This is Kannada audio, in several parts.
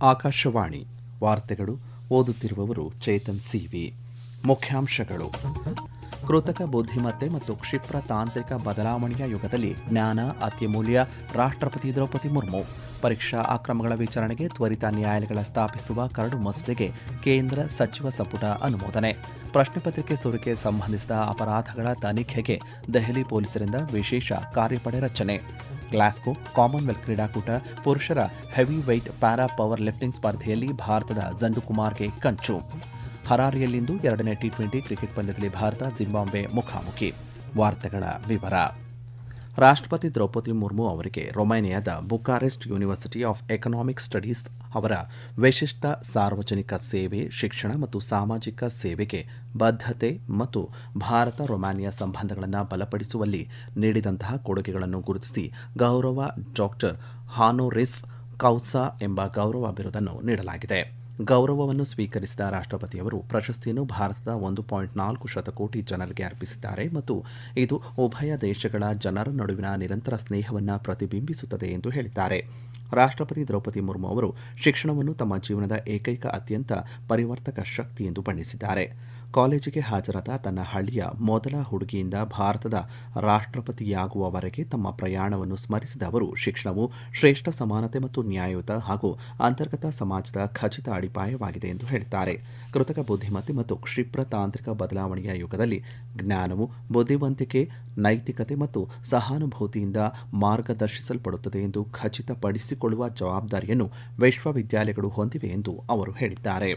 ಆಕಾಶವಾಣಿ ವಾರ್ತೆಗಳು ಓದುತ್ತಿರುವವರು ಚೇತನ್ ಸಿವಿ. ಮುಖ್ಯಾಂಶಗಳು: ಕೃತಕ ಬುದ್ಧಿಮತ್ತೆ ಮತ್ತು ಕ್ಷಿಪ್ರ ತಾಂತ್ರಿಕ ಬದಲಾವಣೆಯ ಯುಗದಲ್ಲಿ ಜ್ಞಾನ ಅತ್ಯಮೂಲ್ಯ. ರಾಷ್ಟ್ರಪತಿ ದ್ರೌಪದಿ ಮುರ್ಮು. ಪರೀಕ್ಷಾ ಅಕ್ರಮಗಳ ವಿಚಾರಣೆಗೆ ತ್ವರಿತ ನ್ಯಾಯಾಲಯಗಳ ಸ್ಥಾಪಿಸುವ ಕರಡು ಮಸೂದೆಗೆ ಕೇಂದ್ರ ಸಚಿವ ಸಂಪುಟ ಅನುಮೋದನೆ. ಪ್ರಶ್ನೆ ಪತ್ರಿಕೆ ಸೋರಿಕೆ ಸಂಬಂಧಿಸಿದ ಅಪರಾಧಗಳ ತನಿಖೆಗೆ ದೆಹಲಿ ಪೊಲೀಸರಿಂದ ವಿಶೇಷ ಕಾರ್ಯಪಡೆ ರಚನೆ. ಗ್ಲಾಸ್ಗೋ ಕಾಮನ್ವೆಲ್ತ್ ಕ್ರೀಡಾಕೂಟ ಪುರುಷರ heavyweight para powerlifting ಸ್ಪರ್ಧೆಯಲ್ಲಿ ಭಾರತದ ಜಂಡು ಕುಮಾರ್ಗೆ ಕಂಚು. ಹರಾರೆಯಲ್ಲಿಂದು 2ನೇ ಟಿ20 ಕ್ರಿಕೆಟ್ ಪಂದ್ಯದಲ್ಲಿ ಭಾರತ ಜಿಂಬಾಬ್ವೆ ಮುಖಾಮುಖಿ. ವಾರ್ತೆಗಳ ವಿವರ. ರಾಷ್ಟ್ರಪತಿ ದ್ರೌಪದಿ ಮುರ್ಮು ಅವರಿಗೆ ರೊಮೇನಿಯಾದ Bucharest university of economic studies ಅವರ ವಿಶಿಷ್ಟ ಸಾರ್ವಜನಿಕ ಸೇವೆ, ಶಿಕ್ಷಣ ಮತ್ತು ಸಾಮಾಜಿಕ ಸೇವೆಗೆ ಬದ್ಧತೆ ಮತ್ತು ಭಾರತ ರೊಮೇನಿಯಾ ಸಂಬಂಧಗಳನ್ನು ಬಲಪಡಿಸುವಲ್ಲಿ ನೀಡಿದಂತಹ ಕೊಡುಗೆಗಳನ್ನು ಗುರುತಿಸಿ ಗೌರವ ಡಾಕ್ಟರ್ ಹಾನೋರಿಸ್ ಕೌಸಾ ಎಂಬ ಗೌರವ ಬಿರುದನ್ನು ನೀಡಲಾಗಿದೆ. ಗೌರವವನ್ನು ಸ್ವೀಕರಿಸಿದ ರಾಷ್ಟ್ರಪತಿಯವರು ಪ್ರಶಸ್ತಿಯನ್ನು ಭಾರತದ 1.4 ಶತಕೋಟಿ ಜನರಿಗೆ ಅರ್ಪಿಸಿದ್ದಾರೆ ಮತ್ತು ಇದು ಉಭಯ ದೇಶಗಳ ಜನರ ನಡುವಿನ ನಿರಂತರ ಸ್ನೇಹವನ್ನು ಪ್ರತಿಬಿಂಬಿಸುತ್ತದೆ ಎಂದು ಹೇಳಿದ್ದಾರೆ. ರಾಷ್ಟ್ರಪತಿ ದ್ರೌಪದಿ ಮುರ್ಮು ಅವರು ಶಿಕ್ಷಣವನ್ನು ತಮ್ಮ ಜೀವನದ ಏಕೈಕ ಅತ್ಯಂತ ಪರಿವರ್ತಕ ಶಕ್ತಿ ಎಂದು ಬಣ್ಣಿಸಿದ್ದಾರೆ. ಕಾಲೇಜಿಗೆ ಹಾಜರಾದ ತನ್ನ ಹಳ್ಳಿಯ ಮೊದಲ ಹುಡುಗಿಯಿಂದ ಭಾರತದ ರಾಷ್ಟ್ರಪತಿಯಾಗುವವರೆಗೆ ತಮ್ಮ ಪ್ರಯಾಣವನ್ನು ಸ್ಮರಿಸಿದ ಅವರು ಶಿಕ್ಷಣವು ಶ್ರೇಷ್ಠ ಸಮಾನತೆ ಮತ್ತು ನ್ಯಾಯಯುತ ಹಾಗೂ ಅಂತರ್ಗತ ಸಮಾಜದ ಖಚಿತ ಅಡಿಪಾಯವಾಗಿದೆ ಎಂದು ಹೇಳಿದ್ದಾರೆ. ಕೃತಕ ಬುದ್ಧಿಮತ್ತೆ ಮತ್ತು ಕ್ಷಿಪ್ರ ತಾಂತ್ರಿಕ ಬದಲಾವಣೆಯ ಯುಗದಲ್ಲಿ ಜ್ಞಾನವು ಬುದ್ಧಿವಂತಿಕೆ, ನೈತಿಕತೆ ಮತ್ತು ಸಹಾನುಭೂತಿಯಿಂದ ಮಾರ್ಗದರ್ಶಿಸಲ್ಪಡುತ್ತದೆ ಎಂದು ಖಚಿತಪಡಿಸಿಕೊಳ್ಳುವ ಜವಾಬ್ದಾರಿಯನ್ನು ವಿಶ್ವವಿದ್ಯಾಲಯಗಳು ಹೊಂದಿವೆ ಎಂದು ಅವರು ಹೇಳಿದ್ದಾರೆ.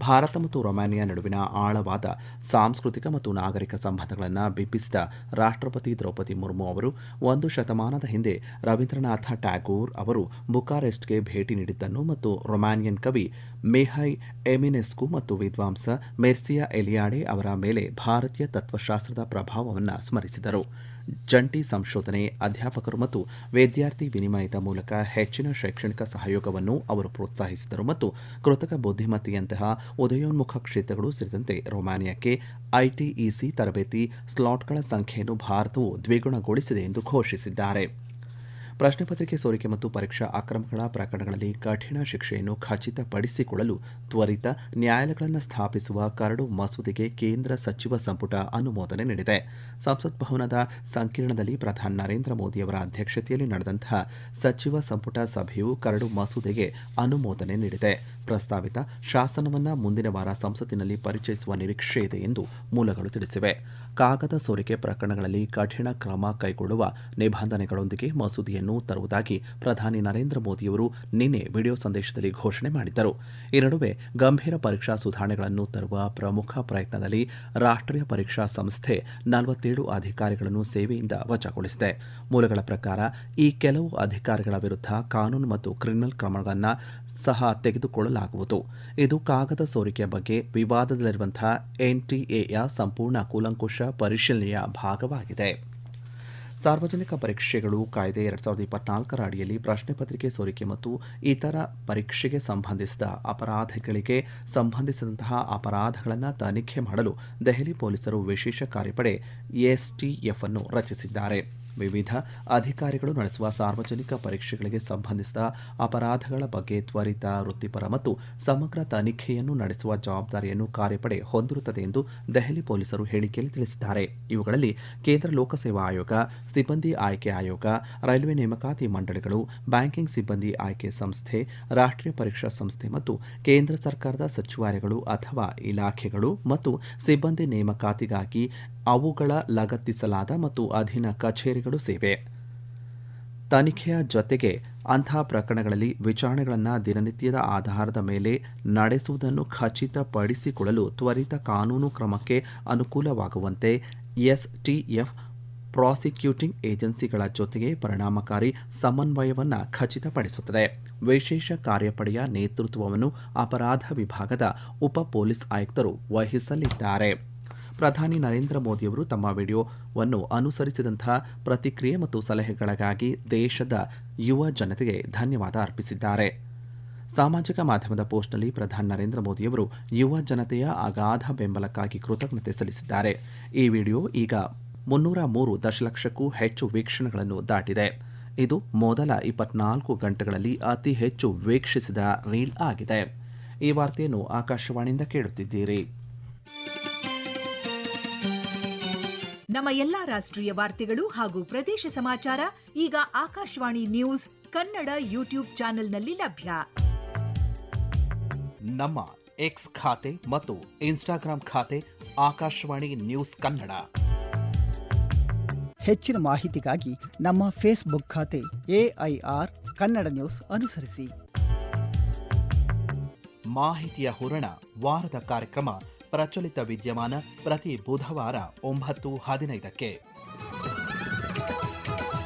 ಭಾರತ ಮತ್ತು ರೊಮೇನಿಯಾ ನಡುವಿನ ಆಳವಾದ ಸಾಂಸ್ಕೃತಿಕ ಮತ್ತು ನಾಗರಿಕ ಸಂಬಂಧಗಳನ್ನು ಬಿಂಬಿಸಿದ ರಾಷ್ಟ್ರಪತಿ ದ್ರೌಪದಿ ಮುರ್ಮು ಅವರು 1 ಶತಮಾನದ ಹಿಂದೆ ರವೀಂದ್ರನಾಥ ಟ್ಯಾಗೋರ್ ಅವರು ಬುಕಾರೆಸ್ಟ್ಗೆ ಭೇಟಿ ನೀಡಿದ್ದನ್ನು ಮತ್ತು ರೊಮೇನಿಯನ್ ಕವಿ ಮಿಹೈ ಎಮಿನೆಸ್ಕು ಮತ್ತು ವಿದ್ವಾಂಸ ಮೆರ್ಸಿಯಾ ಎಲಿಯಾಡೆ ಅವರ ಮೇಲೆ ಭಾರತೀಯ ತತ್ವಶಾಸ್ತ್ರದ ಪ್ರಭಾವವನ್ನು ಸ್ಮರಿಸಿದರು. ಜಂಟಿ ಸಂಶೋಧನೆ, ಅಧ್ಯಾಪಕರು ಮತ್ತು ವಿದ್ಯಾರ್ಥಿ ವಿನಿಮಯದ ಮೂಲಕ ಹೆಚ್ಚಿನ ಶೈಕ್ಷಣಿಕ ಸಹಯೋಗವನ್ನು ಅವರು ಪ್ರೋತ್ಸಾಹಿಸಿದರು ಮತ್ತು ಕೃತಕ ಬುದ್ಧಿಮತ್ತೆಯಂತಹ ಉದಯೋನ್ಮುಖ ಕ್ಷೇತ್ರಗಳು ಸೇರಿದಂತೆ ರೊಮೇನಿಯಾಕ್ಕೆ ಐಟಿಇಸಿ ತರಬೇತಿ ಸ್ಲಾಟ್ಗಳ ಸಂಖ್ಯೆಯನ್ನು ಭಾರತವು ದ್ವಿಗುಣಗೊಳಿಸಿದೆ ಎಂದು ಘೋಷಿಸಿದ್ದಾರೆ. ಪ್ರಶ್ನೆ ಪತ್ರಿಕೆ ಸೋರಿಕೆ ಮತ್ತು ಪರೀಕ್ಷಾ ಅಕ್ರಮಗಳ ಪ್ರಕರಣಗಳಲ್ಲಿ ಕಠಿಣ ಶಿಕ್ಷೆಯನ್ನು ಖಚಿತಪಡಿಸಿಕೊಳ್ಳಲು ತ್ವರಿತ ನ್ಯಾಯಾಲಯಗಳನ್ನು ಸ್ಥಾಪಿಸುವ ಕರಡು ಮಸೂದೆಗೆ ಕೇಂದ್ರ ಸಚಿವ ಸಂಪುಟ ಅನುಮೋದನೆ ನೀಡಿದೆ. ಸಂಸತ್ ಭವನದ ಸಂಕೀರ್ಣದಲ್ಲಿ ಪ್ರಧಾನಿ ನರೇಂದ್ರ ಮೋದಿಯವರ ಅಧ್ಯಕ್ಷತೆಯಲ್ಲಿ ನಡೆದಂತಹ ಸಚಿವ ಸಂಪುಟ ಸಭೆಯು ಕರಡು ಮಸೂದೆಗೆ ಅನುಮೋದನೆ ನೀಡಿದೆ. ಪ್ರಸ್ತಾವಿತ ಶಾಸನವನ್ನು ಮುಂದಿನ ವಾರ ಸಂಸತ್ತಿನಲ್ಲಿ ಪರಿಚಯಿಸುವ ನಿರೀಕ್ಷೆ ಇದೆ ಎಂದು ಮೂಲಗಳು ತಿಳಿಸಿವೆ. ಕಾಗದ ಸೋರಿಕೆ ಪ್ರಕರಣಗಳಲ್ಲಿ ಕಠಿಣ ಕ್ರಮ ಕೈಗೊಳ್ಳುವ ನಿಬಂಧನೆಗಳೊಂದಿಗೆ ಮಸೂದೆಯನ್ನು ತರುವುದಾಗಿ ಪ್ರಧಾನಿ ನರೇಂದ್ರ ಮೋದಿಯವರು ನಿನ್ನೆ ವಿಡಿಯೋ ಸಂದೇಶದಲ್ಲಿ ಘೋಷಣೆ ಮಾಡಿದ್ದರು. ಈ ನಡುವೆ ಗಂಭೀರ ಪರೀಕ್ಷಾ ಸುಧಾರಣೆಗಳನ್ನು ತರುವ ಪ್ರಮುಖ ಪ್ರಯತ್ನದಲ್ಲಿ ರಾಷ್ಟ್ರೀಯ ಪರೀಕ್ಷಾ ಸಂಸ್ಥೆ 47 ಅಧಿಕಾರಿಗಳನ್ನು ಸೇವೆಯಿಂದ ವಜಾಗೊಳಿಸಿದೆ. ಮೂಲಗಳ ಪ್ರಕಾರ ಈ ಕೆಲವು ಅಧಿಕಾರಿಗಳ ವಿರುದ್ಧ ಕಾನೂನು ಮತ್ತು ಕ್ರಿಮಿನಲ್ ಕ್ರಮಗಳನ್ನು ಸಹ ತೆಗೆದುಕೊಳ್ಳಲಾಗುವುದು. ಇದು ಕಾಗದ ಸೋರಿಕೆಯ ಬಗ್ಗೆ ವಿವಾದದಲ್ಲಿರುವಂತಹ ಎನ್ಟಿಎಯ ಸಂಪೂರ್ಣ ಕೂಲಂಕುಷ ಪರಿಶೀಲನೆಯ ಭಾಗವಾಗಿದೆ. ಸಾರ್ವಜನಿಕ ಪರೀಕ್ಷೆಗಳು ಕಾಯ್ದೆ 2024 ಅಡಿಯಲ್ಲಿ ಪ್ರಶ್ನೆ ಪತ್ರಿಕೆ ಸೋರಿಕೆ ಮತ್ತು ಇತರ ಪರೀಕ್ಷೆಗೆ ಸಂಬಂಧಿಸಿದ ಅಪರಾಧಗಳಿಗೆ ಸಂಬಂಧಿಸಿದಂತಹ ಅಪರಾಧಗಳನ್ನು ತನಿಖೆ ಮಾಡಲು ದೆಹಲಿ ಪೊಲೀಸರು ವಿಶೇಷ ಕಾರ್ಯಪಡೆ ಎಸ್ಟಿಎಫ್ ಅನ್ನು ರಚಿಸಿದ್ದಾರೆ. ವಿವಿಧ ಅಧಿಕಾರಿಗಳು ನಡೆಸುವ ಸಾರ್ವಜನಿಕ ಪರೀಕ್ಷೆಗಳಿಗೆ ಸಂಬಂಧಿಸಿದ ಅಪರಾಧಗಳ ಬಗ್ಗೆ ತ್ವರಿತ, ವೃತ್ತಿಪರ ಮತ್ತು ಸಮಗ್ರ ತನಿಖೆಯನ್ನು ನಡೆಸುವ ಜವಾಬ್ದಾರಿಯನ್ನು ಕಾರ್ಯಪಡೆ ಹೊಂದಿರುತ್ತದೆ ಎಂದು ದೆಹಲಿ ಪೊಲೀಸರು ಹೇಳಿಕೆಯಲ್ಲಿ ತಿಳಿಸಿದ್ದಾರೆ. ಇವುಗಳಲ್ಲಿ ಕೇಂದ್ರ ಲೋಕಸೇವಾ ಆಯೋಗ, ಸಿಬ್ಬಂದಿ ಆಯ್ಕೆ ಆಯೋಗ, ರೈಲ್ವೆ ನೇಮಕಾತಿ ಮಂಡಳಿಗಳು, ಬ್ಯಾಂಕಿಂಗ್ ಸಿಬ್ಬಂದಿ ಆಯ್ಕೆ ಸಂಸ್ಥೆ, ರಾಷ್ಟ್ರೀಯ ಪರೀಕ್ಷಾ ಸಂಸ್ಥೆ ಮತ್ತು ಕೇಂದ್ರ ಸರ್ಕಾರದ ಸಚಿವಾಲಯಗಳು ಅಥವಾ ಇಲಾಖೆಗಳು ಮತ್ತು ಸಿಬ್ಬಂದಿ ನೇಮಕಾತಿಗಾಗಿ ಅವುಗಳ ಲಗತ್ತಿಸಲಾದ ಮತ್ತು ಅಧೀನ ಕಚೇರಿಗಳು ಸೇವೆ. ತನಿಖೆಯ ಜೊತೆಗೆ ಅಂತಹ ಪ್ರಕರಣಗಳಲ್ಲಿ ವಿಚಾರಣೆಗಳನ್ನು ದಿನನಿತ್ಯದ ಆಧಾರದ ಮೇಲೆ ನಡೆಸುವುದನ್ನು ಖಚಿತಪಡಿಸಿಕೊಳ್ಳಲು ತ್ವರಿತ ಕಾನೂನು ಕ್ರಮಕ್ಕೆ ಅನುಕೂಲವಾಗುವಂತೆ ಎಸ್ಟಿಎಫ್ ಪ್ರಾಸಿಕ್ಯೂಟಿಂಗ್ ಏಜೆನ್ಸಿಗಳ ಜೊತೆಗೆ ಪರಿಣಾಮಕಾರಿ ಸಮನ್ವಯವನ್ನು ಖಚಿತಪಡಿಸುತ್ತದೆ. ವಿಶೇಷ ಕಾರ್ಯಪಡೆಯ ನೇತೃತ್ವವನ್ನು ಅಪರಾಧ ವಿಭಾಗದ ಉಪ ಪೊಲೀಸ್ ಆಯುಕ್ತರು ವಹಿಸಲಿದ್ದಾರೆ. ಪ್ರಧಾನಿ ನರೇಂದ್ರ ಮೋದಿಯವರು ತಮ್ಮ ವಿಡಿಯೋವನ್ನು ಅನುಸರಿಸಿದಂತಹ ಪ್ರತಿಕ್ರಿಯೆ ಮತ್ತು ಸಲಹೆಗಳಿಗಾಗಿ ದೇಶದ ಯುವ ಜನತೆಗೆ ಧನ್ಯವಾದ ಅರ್ಪಿಸಿದ್ದಾರೆ. ಸಾಮಾಜಿಕ ಮಾಧ್ಯಮದ ಪೋಸ್ಟ್ನಲ್ಲಿ ಪ್ರಧಾನಿ ನರೇಂದ್ರ ಮೋದಿಯವರು ಯುವ ಜನತೆಯ ಅಗಾಧ ಬೆಂಬಲಕ್ಕಾಗಿ ಕೃತಜ್ಞತೆ ಸಲ್ಲಿಸಿದ್ದಾರೆ. ಈ ವಿಡಿಯೋ ಈಗ 303 ದಶಲಕ್ಷಕ್ಕೂ ಹೆಚ್ಚು ವೀಕ್ಷಣೆಗಳನ್ನು ದಾಟಿದೆ. ಇದು ಮೊದಲ 24 ಗಂಟೆಗಳಲ್ಲಿ ಅತಿ ಹೆಚ್ಚು ವೀಕ್ಷಿಸಿದ ರೀಲ್ ಆಗಿದೆ. ಈ ವಾರ್ತೆಯನ್ನು ಆಕಾಶವಾಣಿಯಿಂದ ಕೇಳುತ್ತಿದ್ದೀರಿ. ನಮ್ಮ ಎಲ್ಲಾ ರಾಷ್ಟ್ರೀಯ ವಾರ್ತೆಗಳು ಹಾಗೂ ಪ್ರದೇಶ ಸಮಾಚಾರ ಈಗ ಆಕಾಶವಾಣಿ ನ್ಯೂಸ್ ಕನ್ನಡ ಯೂಟ್ಯೂಬ್ ಚಾನೆಲ್ನಲ್ಲಿ ಲಭ್ಯ. ನಮ್ಮ ಎಕ್ಸ್ ಖಾತೆ ಮತ್ತು ಇನ್ಸ್ಟಾಗ್ರಾಂ ಖಾತೆ ಆಕಾಶವಾಣಿ ನ್ಯೂಸ್ ಕನ್ನಡ. ಹೆಚ್ಚಿನ ಮಾಹಿತಿಗಾಗಿ ನಮ್ಮ ಫೇಸ್ಬುಕ್ ಖಾತೆ AIR ಕನ್ನಡ ನ್ಯೂಸ್ ಅನುಸರಿಸಿ. ಮಾಹಿತಿಯ ಹೂರಣ ವಾರದ ಕಾರ್ಯಕ್ರಮ ಪ್ರಚಲಿತ ವಿದ್ಯಮಾನ ಪ್ರತಿ ಬುಧವಾರ 9:15ಕ್ಕೆ.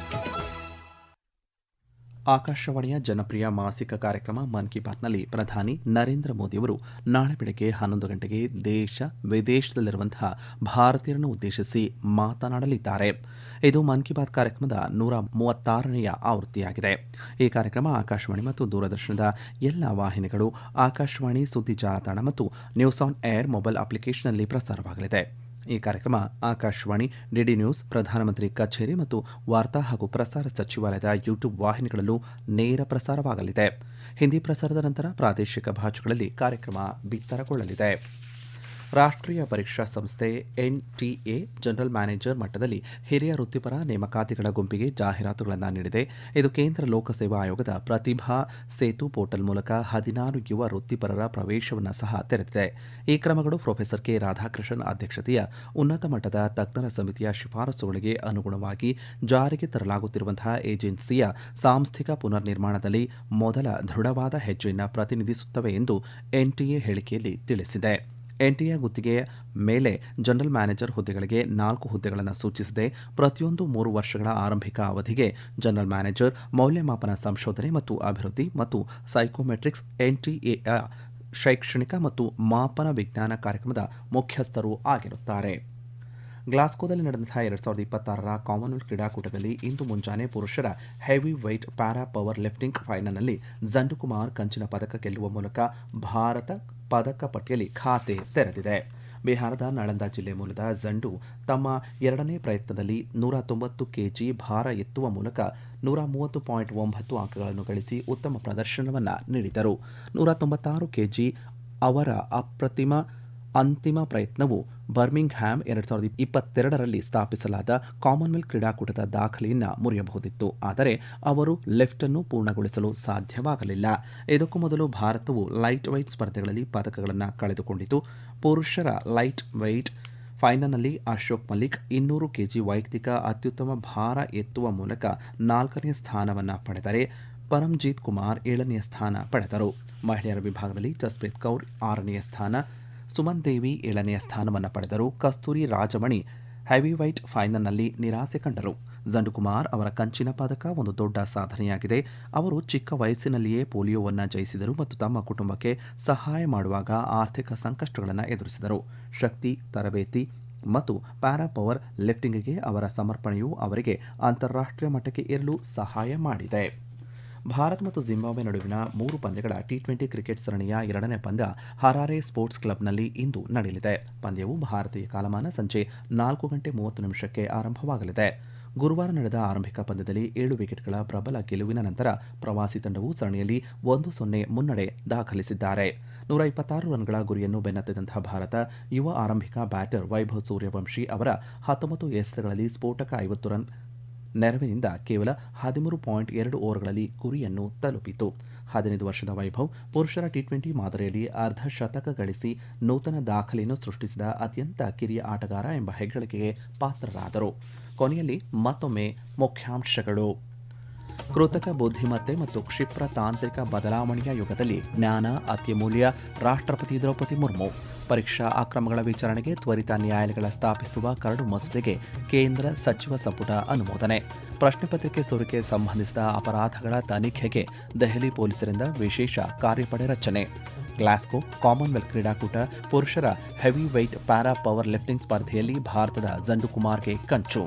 ಆಕಾಶವಾಣಿಯ ಜನಪ್ರಿಯ ಮಾಸಿಕ ಕಾರ್ಯಕ್ರಮ ಮನ್ ಕಿ ಬಾತ್ನಲ್ಲಿ ಪ್ರಧಾನಿ ನರೇಂದ್ರ ಮೋದಿಯವರು ನಾಳೆ ಬೆಳಗ್ಗೆ 11 ಗಂಟೆಗೆ ದೇಶ ವಿದೇಶದಲ್ಲಿರುವಂತಹ ಭಾರತೀಯರನ್ನು ಉದ್ದೇಶಿಸಿ ಮಾತನಾಡಲಿದ್ದಾರೆ. ಇದು ಮನ್ ಕಿ ಬಾತ್ ಕಾರ್ಯಕ್ರಮದ 136ನೇ ಆವೃತ್ತಿಯಾಗಿದೆ. ಈ ಕಾರ್ಯಕ್ರಮ ಆಕಾಶವಾಣಿ ಮತ್ತು ದೂರದರ್ಶನದ ಎಲ್ಲ ವಾಹಿನಿಗಳು, ಆಕಾಶವಾಣಿ ಸುದ್ದಿ ಜಾಲತಾಣ ಮತ್ತು ನ್ಯೂಸ್ ಆನ್ ಏರ್ ಮೊಬೈಲ್ ಅಪ್ಲಿಕೇಶನ್ನಲ್ಲಿ ಪ್ರಸಾರವಾಗಲಿದೆ. ಈ ಕಾರ್ಯಕ್ರಮ ಆಕಾಶವಾಣಿ, ಡಿಡಿ ನ್ಯೂಸ್, ಪ್ರಧಾನಮಂತ್ರಿ ಕಚೇರಿ ಮತ್ತು ವಾರ್ತಾ ಹಾಗೂ ಪ್ರಸಾರ ಸಚಿವಾಲಯದ ಯೂಟ್ಯೂಬ್ ವಾಹಿನಿಗಳಲ್ಲೂ ನೇರ ಪ್ರಸಾರವಾಗಲಿದೆ. ಹಿಂದಿ ಪ್ರಸಾರದ ನಂತರ ಪ್ರಾದೇಶಿಕ ಭಾಷೆಗಳಲ್ಲಿ ಕಾರ್ಯಕ್ರಮ ಬಿತ್ತರಗೊಳ್ಳಲಿದೆ. ರಾಷ್ಟ್ರೀಯ ಪರೀಕ್ಷಾ ಸಂಸ್ಥೆ NTA ಜನರಲ್ ಮ್ಯಾನೇಜರ್ ಮಟ್ಟದಲ್ಲಿ ಹಿರಿಯ ವೃತ್ತಿಪರ ನೇಮಕಾತಿಗಳ ಗುಂಪಿಗೆ ಜಾಹೀರಾತುಗಳನ್ನು ನೀಡಿದೆ. ಇದು ಕೇಂದ್ರ ಲೋಕಸೇವಾ ಆಯೋಗದ ಪ್ರತಿಭಾ ಸೇತು ಪೋರ್ಟಲ್ ಮೂಲಕ 16 ಯುವ ವೃತ್ತಿಪರರ ಪ್ರವೇಶವನ್ನು ಸಹ ತೆರೆದಿದೆ. ಈ ಕ್ರಮಗಳು ಪ್ರೊಫೆಸರ್ ಕೆ ರಾಧಾಕೃಷ್ಣನ್ ಅಧ್ಯಕ್ಷತೆಯ ಉನ್ನತ ಮಟ್ಟದ ತಜ್ಞರ ಸಮಿತಿಯ ಶಿಫಾರಸುಗಳಿಗೆ ಅನುಗುಣವಾಗಿ ಜಾರಿಗೆ ತರಲಾಗುತ್ತಿರುವಂತಹ ಏಜೆನ್ಸಿಯ ಸಾಂಸ್ಥಿಕ ಪುನರ್ ನಿರ್ಮಾಣದಲ್ಲಿ ಮೊದಲ ದೃಢವಾದ ಹೆಜ್ಜೆಯನ್ನು ಪ್ರತಿನಿಧಿಸುತ್ತವೆ ಎಂದು NTA ಹೇಳಿಕೆಯಲ್ಲಿ ತಿಳಿಸಿದೆ. NTA ಗುತ್ತಿಗೆಯ ಮೇಲೆ ಜನರಲ್ ಮ್ಯಾನೇಜರ್ ಹುದ್ದೆಗಳಿಗೆ 4 ಹುದ್ದೆಗಳನ್ನು ಸೂಚಿಸಿದೆ. ಪ್ರತಿಯೊಂದು 3 ವರ್ಷಗಳ ಆರಂಭಿಕ ಅವಧಿಗೆ ಜನರಲ್ ಮ್ಯಾನೇಜರ್ ಮೌಲ್ಯಮಾಪನ, ಸಂಶೋಧನೆ ಮತ್ತು ಅಭಿವೃದ್ಧಿ ಮತ್ತು ಸೈಕೋಮೆಟ್ರಿಕ್ಸ್ NTAಯ ಶೈಕ್ಷಣಿಕ ಮತ್ತು ಮಾಪನ ವಿಜ್ಞಾನ ಕಾರ್ಯಕ್ರಮದ ಮುಖ್ಯಸ್ಥರು ಆಗಿರುತ್ತಾರೆ. ಗ್ಲಾಸ್ಗೋದಲ್ಲಿ ನಡೆದಂತಹ 2026ರ ಕಾಮನ್ವೆಲ್ತ್ ಕ್ರೀಡಾಕೂಟದಲ್ಲಿ ಇಂದು ಮುಂಜಾನೆ ಪುರುಷರ heavyweight para powerlifting ಫೈನಲ್ನಲ್ಲಿ ಜಂಡು ಕುಮಾರ್ ಕಂಚಿನ ಪದಕ ಗೆಲ್ಲುವ ಮೂಲಕ ಭಾರತ ಪದಕ ಪಟ್ಟಿಯಲ್ಲಿ ಖಾತೆ ತೆರೆದಿದೆ. ಬಿಹಾರದ ನಳಂದ ಜಿಲ್ಲೆ ಮೂಲದ ಜಂಡು ತಮ್ಮ 2ನೇ ಪ್ರಯತ್ನದಲ್ಲಿ 190 ಕೆಜಿ ಭಾರ ಎತ್ತುವ ಮೂಲಕ 130.9 ಅಂಕಗಳನ್ನು ಗಳಿಸಿ ಉತ್ತಮ ಪ್ರದರ್ಶನವನ್ನು ನೀಡಿದರು. 196 ಕೆಜಿ ಅವರ ಅಪ್ರತಿಮ ಅಂತಿಮ ಪ್ರಯತ್ನವು ಬರ್ಮಿಂಗ್ಹ್ಯಾಮ್ 2022ರಲ್ಲಿ ಸ್ಥಾಪಿಸಲಾದ ಕಾಮನ್ವೆಲ್ತ್ ಕ್ರೀಡಾಕೂಟದ ದಾಖಲೆಯನ್ನು ಮುರಿಯಬಹುದಿತ್ತು. ಆದರೆ ಅವರು ಲಿಫ್ಟ್ ಅನ್ನು ಪೂರ್ಣಗೊಳಿಸಲು ಸಾಧ್ಯವಾಗಲಿಲ್ಲ. ಇದಕ್ಕೂ ಮೊದಲು ಭಾರತವು ಲೈಟ್ ವೆಯ್ಟ್ ಸ್ಪರ್ಧೆಗಳಲ್ಲಿ ಪದಕಗಳನ್ನು ಕಳೆದುಕೊಂಡಿತು. ಪುರುಷರ ಲೈಟ್ ವೆಯ್ಟ್ ಫೈನಲ್ನಲ್ಲಿ ಅಶೋಕ್ ಮಲಿಕ್ 200 ಕೆಜಿ ವೈಯಕ್ತಿಕ ಅತ್ಯುತ್ತಮ ಭಾರ ಎತ್ತುವ ಮೂಲಕ 4ನೇ ಸ್ಥಾನವನ್ನು ಪಡೆದರೆ ಪರಮ್ಜೀತ್ ಕುಮಾರ್ 7ನೇ ಸ್ಥಾನ ಪಡೆದರು. ಮಹಿಳೆಯರ ವಿಭಾಗದಲ್ಲಿ ಜಸ್ಪ್ರೀತ್ ಕೌರ್ 6ನೇ ಸ್ಥಾನ, ಸುಮನ್ ದೇವಿ 7ನೇ ಸ್ಥಾನವನ್ನು ಪಡೆದರು. ಕಸ್ತೂರಿ ರಾಜಮಣಿ ಹೆವಿವೈಟ್ ಫೈನಲ್ನಲ್ಲಿ ನಿರಾಸೆ ಕಂಡರು. ಜಂಡುಕುಮಾರ್ ಅವರ ಕಂಚಿನ ಪದಕ ಒಂದು ದೊಡ್ಡ ಸಾಧನೆಯಾಗಿದೆ. ಅವರು ಚಿಕ್ಕ ವಯಸ್ಸಿನಲ್ಲಿಯೇ ಪೋಲಿಯೋವನ್ನು ಜಯಿಸಿದರು ಮತ್ತು ತಮ್ಮ ಕುಟುಂಬಕ್ಕೆ ಸಹಾಯ ಮಾಡುವಾಗ ಆರ್ಥಿಕ ಸಂಕಷ್ಟಗಳನ್ನು ಎದುರಿಸಿದರು. ಶಕ್ತಿ, ತರಬೇತಿ ಮತ್ತು ಪ್ಯಾರಾ ಪವರ್ ಲಿಫ್ಟಿಂಗ್ಗೆ ಅವರ ಸಮರ್ಪಣೆಯು ಅವರಿಗೆ ಅಂತಾರಾಷ್ಟ್ರೀಯ ಮಟ್ಟಕ್ಕೆ ಏರಲು ಸಹಾಯ ಮಾಡಿದೆ. ಭಾರತ ಮತ್ತು ಜಿಂಬಾಬ್ವೆ ನಡುವಿನ 3 ಪಂದ್ಯಗಳ T20 ಕ್ರಿಕೆಟ್ ಸರಣಿಯ 2ನೇ ಪಂದ್ಯ ಹರಾರೆ ಸ್ಪೋರ್ಟ್ಸ್ ಕ್ಲಬ್ನಲ್ಲಿ ಇಂದು ನಡೆಯಲಿದೆ. ಪಂದ್ಯವು ಭಾರತೀಯ ಕಾಲಮಾನ ಸಂಜೆ 4:30 ಆರಂಭವಾಗಲಿದೆ. ಗುರುವಾರ ನಡೆದ ಆರಂಭಿಕ ಪಂದ್ಯದಲ್ಲಿ 7 ವಿಕೆಟ್ಗಳ ಪ್ರಬಲ ಗೆಲುವಿನ ನಂತರ ಪ್ರವಾಸಿ ತಂಡವು ಸರಣಿಯಲ್ಲಿ 1-0 ಮುನ್ನಡೆ ದಾಖಲಿಸಿದ್ದಾರೆ. 126 ರನ್ಗಳ ಗುರಿಯನ್ನು ಬೆನ್ನತ್ತಿದಂತಹ ಭಾರತ ಯುವ ಆರಂಭಿಕ ಬ್ಯಾಟರ್ ವೈಭವ್ ಸೂರ್ಯವಂಶಿ ಅವರ 19 ಎಸೆತಗಳಲ್ಲಿ ಸ್ಫೋಟಕ 50 ರನ್ ನೆರವಿನಿಂದ ಕೇವಲ 13.2 ಓವರ್ಗಳಲ್ಲಿ ಗುರಿಯನ್ನು ತಲುಪಿತು. 15 ವರ್ಷದ ವೈಭವ್ ಪುರುಷರ T20 ಮಾದರಿಯಲ್ಲಿ ಅರ್ಧ ಶತಕ ಗಳಿಸಿ ನೂತನ ದಾಖಲೆಯನ್ನು ಸೃಷ್ಟಿಸಿದ ಅತ್ಯಂತ ಕಿರಿಯ ಆಟಗಾರ ಎಂಬ ಹೆಗ್ಗಳಿಕೆಗೆ ಪಾತ್ರರಾದರು. ಕೊನೆಯಲ್ಲಿ ಮತ್ತೊಮ್ಮೆ ಮುಖ್ಯಾಂಶಗಳು. ಕೃತಕ ಬುದ್ಧಿಮತ್ತೆ ಮತ್ತು ಕ್ಷಿಪ್ರ ತಾಂತ್ರಿಕ ಬದಲಾವಣೆಯ ಯುಗದಲ್ಲಿ ಜ್ಞಾನ ಅತ್ಯಮೂಲ್ಯ. ರಾಷ್ಟ್ರಪತಿ ದ್ರೌಪದಿ ಮುರ್ಮು. ಪರೀಕ್ಷಾ ಅಕ್ರಮಗಳ ವಿಚಾರಣೆಗೆ ತ್ವರಿತ ನ್ಯಾಯಾಲಯಗಳ ಸ್ಥಾಪಿಸುವ ಕರಡು ಮಸೂದೆಗೆ ಕೇಂದ್ರ ಸಚಿವ ಸಂಪುಟ ಅನುಮೋದನೆ. ಪ್ರಶ್ನೆ ಪತ್ರಿಕೆ ಸೋರಿಕೆ ಸಂಬಂಧಿಸಿದ ಅಪರಾಧಗಳ ತನಿಖೆಗೆ ದೆಹಲಿ ಪೊಲೀಸರಿಂದ ವಿಶೇಷ ಕಾರ್ಯಪಡೆ ರಚನೆ. ಗ್ಲಾಸ್ಗೋ ಕಾಮನ್ವೆಲ್ತ್ ಕ್ರೀಡಾಕೂಟ ಪುರುಷರ heavyweight para powerlifting ಸ್ಪರ್ಧೆಯಲ್ಲಿ ಭಾರತದ ಜಂಡು ಕುಮಾರ್ಗೆ ಕಂಚು.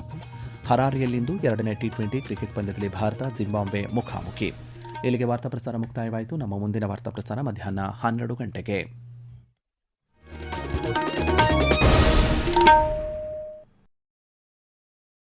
ಹರಾರೆಯಲ್ಲಿಂದು 2ನೇ T20 ಕ್ರಿಕೆಟ್ ಪಂದ್ಯದಲ್ಲಿ ಭಾರತ ಜಿಂಬಾಬ್ವೆ ಮುಖಾಮುಖಿ. ಇಲ್ಲಿಗೆ ವಾರ್ತಾ ಪ್ರಸಾರ ಮುಕ್ತಾಯವಾಯಿತು. ನಮ್ಮ ಮುಂದಿನ ವಾರ್ತಾ ಪ್ರಸಾರ ಮಧ್ಯಾಹ್ನ 12 ಗಂಟೆಗೆ.